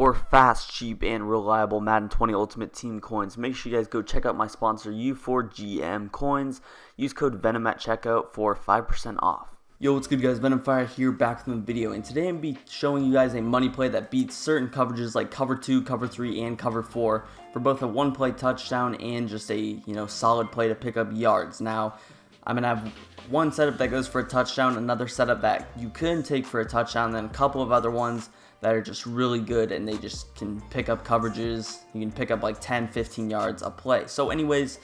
For fast, cheap, and reliable Madden 20 Ultimate Team coins, make sure you guys go check out my sponsor U4GM Coins. Use code VENM at checkout for 5% off. Yo, what's good guys? Venom Fire here, back from the video, and today I'm going to be showing you guys a money play that beats certain coverages like cover 2, cover 3, and cover 4 for both a one play touchdown and just a solid play to pick up yards. Now, I'm going to have one setup that goes for a touchdown, another setup that you couldn't take for a touchdown, then a couple of other ones that are just really good and they just can pick up coverages. You can pick up like 10-15 yards a play. So anyways,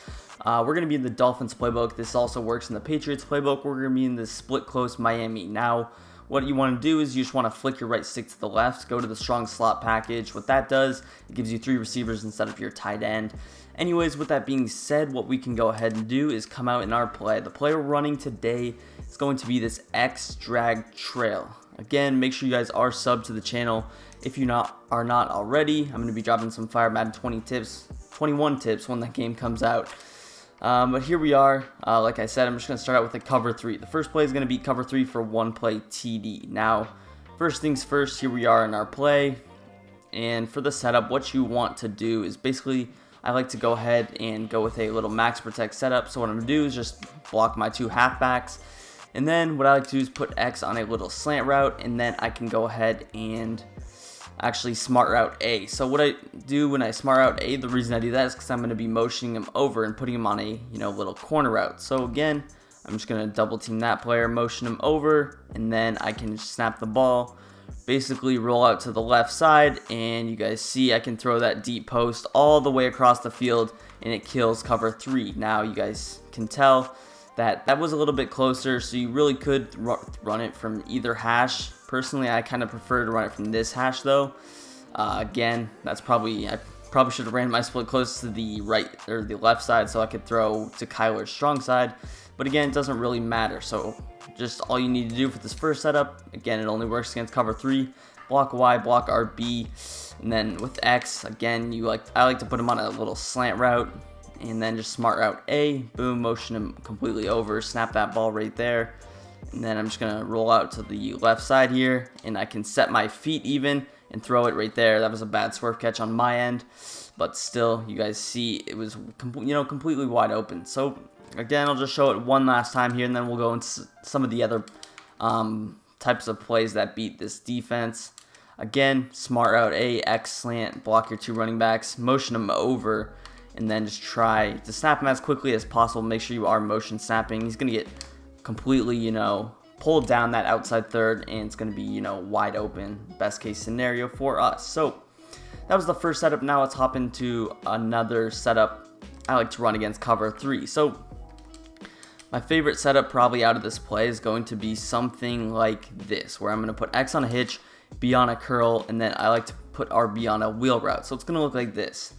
we're going to be in the Dolphins playbook. This also works in the Patriots playbook. We're going to be in the split close Miami. Now, what you want to do is you just want to flick your right stick to the left, go to the strong slot package. What that does, it gives you 3 receivers instead of your tight end. Anyways, with that being said, what we can go ahead and do is come out in our play. The play we're running today is going to be this X drag trail. Again, make sure you guys are subbed to the channel if you are not already. I'm going to be dropping some fire Madden 21 tips when that game comes out. But here we are. Like I said, I'm just going to start out with a cover 3. The first play is going to be cover 3 for one play TD. Now, first things first, here we are in our play. And for the setup, what you want to do is basically, I like to go ahead and go with a little max protect setup. So what I'm going to do is just block my 2 halfbacks. And then what I like to do is put X on a little slant route, and then I can go ahead and actually smart route A. So what I do when I smart route A, the reason I do that is because I'm going to be motioning him over and putting him on a little corner route. So again, I'm just going to double team that player, motion him over, and then I can snap the ball, basically roll out to the left side, and you guys see I can throw that deep post all the way across the field, and it kills cover 3. Now you guys can tell that was a little bit closer, so you really could run it from either hash. Personally, I kind of prefer to run it from this hash though. Again, I probably should have ran my split close to the right or the left side so I could throw to Kyler's strong side. But again, it doesn't really matter. So just all you need to do for this first setup, again, it only works against cover 3. Block Y, block RB, and then with X, again, I like to put him on a little slant route. And then just smart route A, boom, motion him completely over, snap that ball right there. And then I'm just going to roll out to the left side here, and I can set my feet even and throw it right there. That was a bad swerve catch on my end, but still, you guys see it was completely wide open. So again, I'll just show it one last time here, and then we'll go into some of the other types of plays that beat this defense. Again, smart route A, X slant, block your 2 running backs, motion them over, and then just try to snap him as quickly as possible. Make sure you are motion snapping. He's going to get completely, pulled down that outside third, and it's going to be, wide open. Best case scenario for us. So that was the first setup. Now let's hop into another setup I like to run against cover 3. So my favorite setup probably out of this play is going to be something like this, where I'm going to put X on a hitch, B on a curl, and then I like to put RB on a wheel route. So it's going to look like this.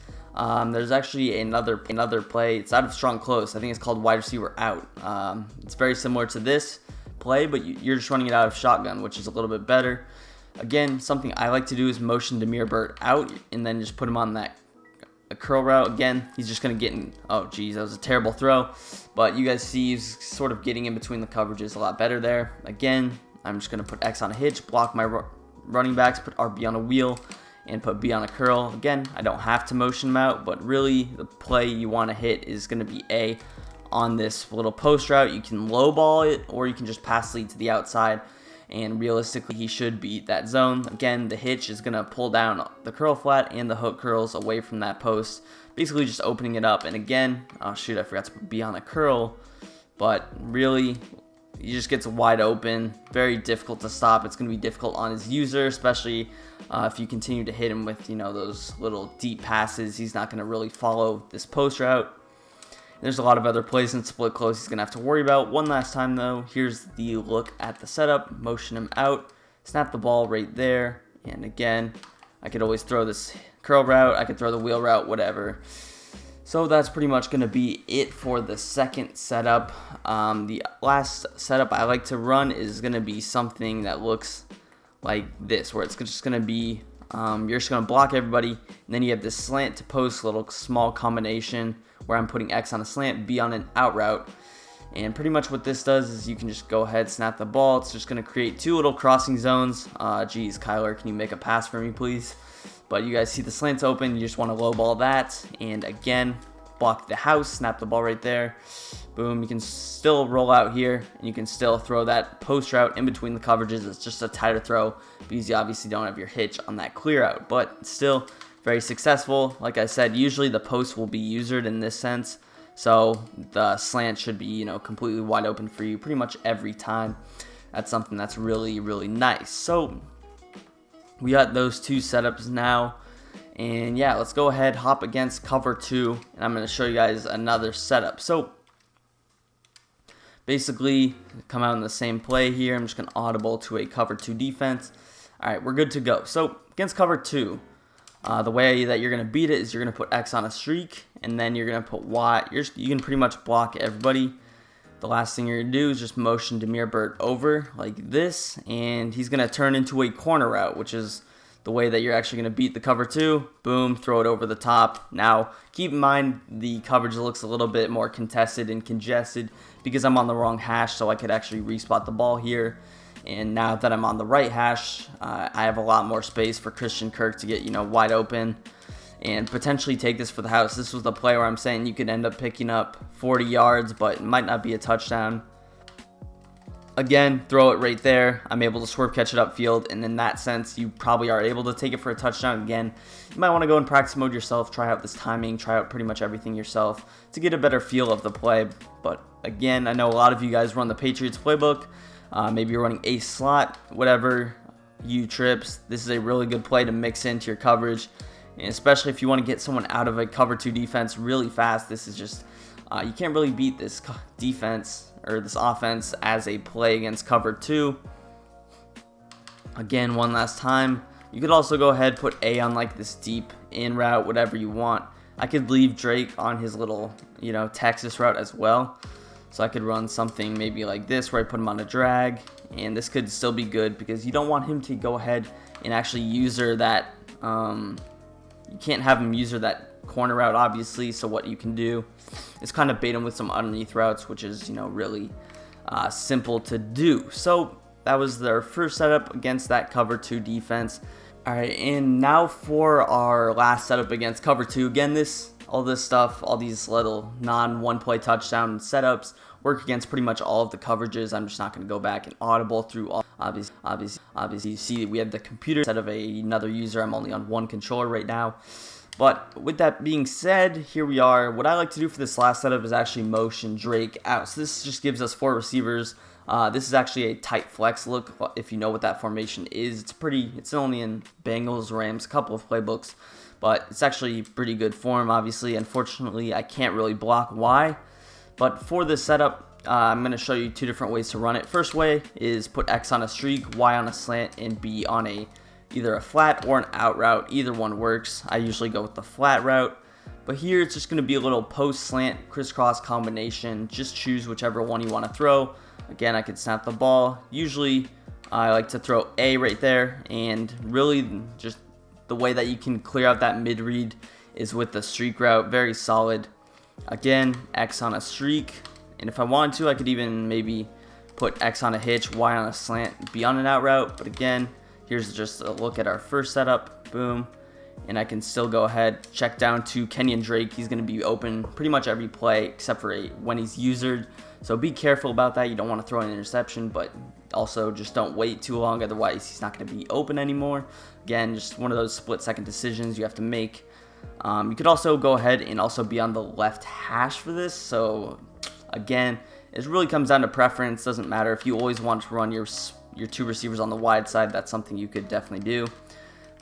There's actually another play. It's out of strong close. I think it's called wide receiver out. It's very similar to this play, but you're just running it out of shotgun, which is a little bit better. Again, something I like to do is motion Demir Burt out and then just put him on that curl route. Again, he's just going to get in. Oh, geez, that was a terrible throw. But you guys see he's sort of getting in between the coverages a lot better there. Again, I'm just going to put X on a hitch, block my running backs, put RB on a wheel, and put B on a curl. Again, I don't have to motion him out, but really the play you want to hit is going to be A on this little post route. You can low ball it, or you can just pass lead to the outside, and realistically he should beat that zone. Again, the hitch is going to pull down the curl flat and the hook curls away from that post, basically just opening it up. And again, oh shoot, I forgot to put B on a curl, but really he just gets wide open, very difficult to stop. It's going to be difficult on his user, especially if you continue to hit him with, those little deep passes. He's not going to really follow this post route. There's a lot of other plays in split close he's going to have to worry about. One last time, though, here's the look at the setup. Motion him out, snap the ball right there. And again, I could always throw this curl route. I could throw the wheel route, whatever. So that's pretty much going to be it for the second setup. The last setup I like to run is going to be something that looks like this, where it's just going to be, you're just going to block everybody, and then you have this slant to post little small combination where I'm putting X on a slant, B on an out route. And pretty much what this does is you can just go ahead, snap the ball. It's just going to create 2 little crossing zones. Geez, Kyler, can you make a pass for me, please? But you guys see the slants open, you just want to low ball that, and again, block the house, snap the ball right there. Boom, you can still roll out here, and you can still throw that post route in between the coverages. It's just a tighter throw because you obviously don't have your hitch on that clear out, but still very successful. Like I said, usually the post will be usered in this sense, so the slant should be, you know, completely wide open for you pretty much every time. That's something that's really, really nice. So we got those two setups now, and yeah, let's go ahead, hop against cover 2, and I'm going to show you guys another setup. So basically, come out in the same play here. I'm just going to audible to a cover 2 defense. All right, we're good to go. So against cover 2, the way that you're going to beat it is you're going to put X on a streak, and then you're going to put Y. You can pretty much block everybody. The last thing you're going to do is just motion Demir Burt over like this, and he's going to turn into a corner route, which is the way that you're actually going to beat the cover 2. Boom, throw it over the top. Now, keep in mind the coverage looks a little bit more contested and congested because I'm on the wrong hash, so I could actually respot the ball here. And now that I'm on the right hash, I have a lot more space for Christian Kirk to get, you know, wide open and potentially take this for the house. This was the play where I'm saying you could end up picking up 40 yards, but it might not be a touchdown. Again, throw it right there. I'm able to swerve catch it upfield, and in that sense, you probably are able to take it for a touchdown. Again, you might want to go in practice mode yourself, try out this timing, try out pretty much everything yourself to get a better feel of the play. But again, I know a lot of you guys run the Patriots playbook. Maybe you're running ace slot, whatever, U trips. This is a really good play to mix into your coverage. And especially if you want to get someone out of a cover 2 defense really fast, this is just, you can't really beat this defense or this offense as a play against cover 2. Again, one last time, you could also go ahead, put A on like this deep in route, whatever you want. I could leave Drake on his little, you know, Texas route as well. So I could run something maybe like this where I put him on a drag, and this could still be good because you don't want him to go ahead and actually user that, you can't have him user that corner route, obviously. So what you can do is kind of bait him with some underneath routes, which is, you know, really simple to do. So that was their first setup against that cover 2 defense. All right, and now for our last setup against cover 2. Again, all this stuff, all these little non-one play touchdown setups work against pretty much all of the coverages. I'm just not going to go back and audible through all. Obviously, you see we have the computer instead of another user. I'm only on one controller right now. But with that being said, here we are. What I like to do for this last setup is actually motion Drake out. So this just gives us 4 receivers. This is actually a tight flex look, if you know what that formation is. It's only in Bengals, Rams, a couple of playbooks, but it's actually pretty good form, obviously. Unfortunately, I can't really block Y. But for this setup, I'm going to show you 2 different ways to run it. First way is put X on a streak, Y on a slant, and B on either a flat or an out route. Either one works. I usually go with the flat route. But here it's just going to be a little post slant crisscross combination. Just choose whichever one you want to throw. Again, I could snap the ball. Usually I like to throw A right there, and really just the way that you can clear out that mid read is with the streak route. Very solid. Again, X on a streak, and if I wanted to, I could even maybe put X on a hitch, Y on a slant, B on an out route. But again, here's just a look at our first setup. Boom. And I can still go ahead, check down to Kenyon Drake. He's going to be open pretty much every play except for when he's usered. So be careful about that. You don't want to throw an interception, but also just don't wait too long. Otherwise, he's not going to be open anymore. Again, just one of those split-second decisions you have to make. You could also go ahead and also be on the left hash for this. So again, it really comes down to preference. Doesn't matter if you always want to run your 2 receivers on the wide side. That's something you could definitely do.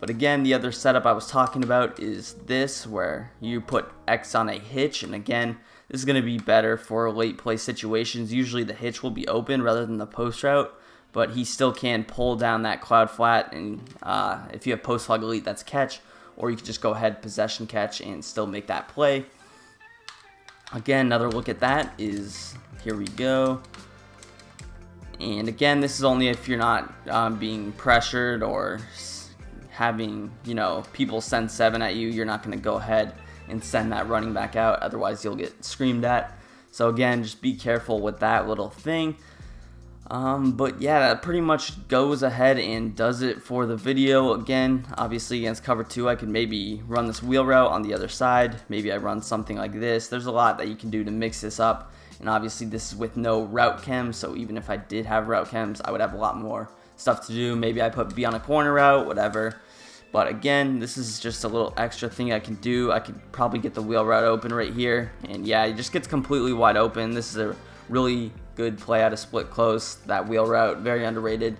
But again, the other setup I was talking about is this, where you put X on a hitch. And again, this is going to be better for late play situations. Usually the hitch will be open rather than the post route, but he still can pull down that cloud flat. And if you have post flag elite, that's catch. Or you can just go ahead, possession catch, and still make that play. Again, another look at that is, here we go. And again, this is only if you're not being pressured or having, people send 7 at you. You're not going to go ahead and send that running back out. Otherwise, you'll get screamed at. So again, just be careful with that little thing. But yeah, that pretty much goes ahead and does it for the video. Again, obviously against cover 2, I could maybe run this wheel route on the other side. Maybe I run something like this. There's a lot that you can do to mix this up. And obviously this is with no route chem, so even if I did have route chems, I would have a lot more stuff to do. Maybe I put B on a corner route, whatever. But again, this is just a little extra thing I can do. I could probably get the wheel route open right here. And yeah, it just gets completely wide open. This is a really good play out of split close, that wheel route, very underrated.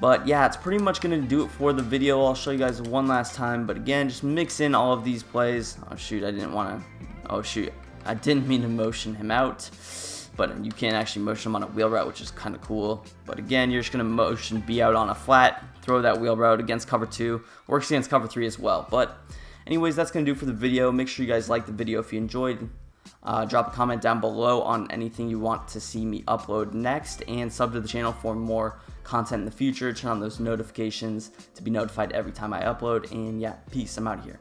But yeah, it's pretty much going to do it for the video. I'll show you guys one last time. But again, just mix in all of these plays. Oh shoot, I didn't want to, oh shoot, I didn't mean to motion him out. But you can't actually motion him on a wheel route, which is kind of cool. But again, you're just going to motion B out on a flat, throw that wheel route against cover 2. Works against cover 3 as well. But anyways, that's going to do for the video. Make sure you guys like the video if you enjoyed. Drop a comment down below on anything you want to see me upload next, and sub to the channel for more content in the future. Turn on those notifications to be notified every time I upload. And yeah, peace. I'm out of here.